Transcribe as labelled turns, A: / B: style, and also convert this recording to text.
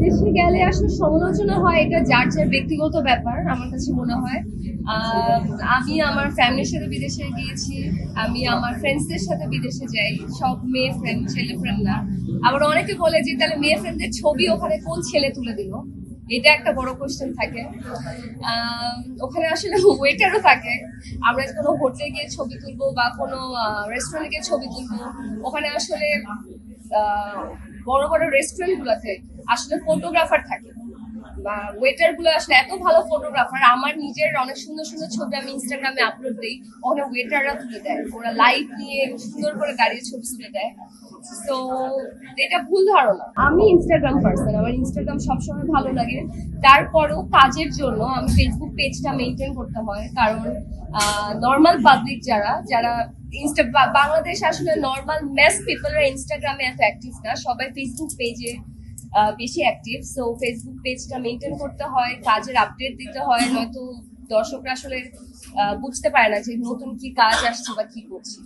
A: বিদেশে গেলে আসলে সমালোচনা হয়, এটা যার যার ব্যক্তিগত ব্যাপার আমার কাছে মনে হয়। আমি আমার ফ্যামিলির সাথে বিদেশে গিয়েছি, আমি আমার ফ্রেন্ডসদের সাথে বিদেশে যাই, সব মেয়ে ফ্রেন্ড, ছেলে ফ্রেন্ড না। আবার অনেকে বলে যে তাহলে মেয়ে ফ্রেন্ডদের ছবি ওখানে কোন ছেলে তুলে দিল, এটা একটা বড় কোশ্চেন থাকে। ওখানে আসলে ওয়েটারও থাকে। আমরা কোনো হোটেলে গিয়ে ছবি তুলবো বা কোনো রেস্টুরেন্টে গিয়ে ছবি তুলবো, ওখানে আসলে বড় বড় রেস্টুরেন্ট গুলোতে আসলে ফটোগ্রাফার থাকে বা ওয়েটার গুলো আসলে এত ভালো ফটোগ্রাফার। আমার নিজের অনেক সুন্দর সুন্দর ছবি আমি ইনস্টাগ্রামে আপলোড দিই, ওখানে ওয়েটাররা তুলে দেয়, ওরা লাইট নিয়ে সুন্দর করে দাঁড়িয়ে ছবি তুলে দেয়। তো এটা ভুল ধারণা। আমি ইনস্টাগ্রাম পার্সন, আমার ইনস্টাগ্রাম সবসময় ভালো লাগে। তারপরও কাজের জন্য আমি ফেসবুক পেজটা মেনটেন করতে হয়, কারণ নর্মাল পাবলিক যারা যারা বাংলাদেশ আসলে নর্মাল ম্যাস পিপলরা ইনস্টাগ্রামে এত অ্যাক্টিভ না, সবাই ফেসবুক পেজে বেশি অ্যাক্টিভ। সো ফেসবুক পেজটা মেনটেন করতে হয়, কাজের আপডেট দিতে হয়, নয়তো দর্শকরা আসলে বুঝতে পারে না যে নতুন কি কাজ আসছে বা কি করছি।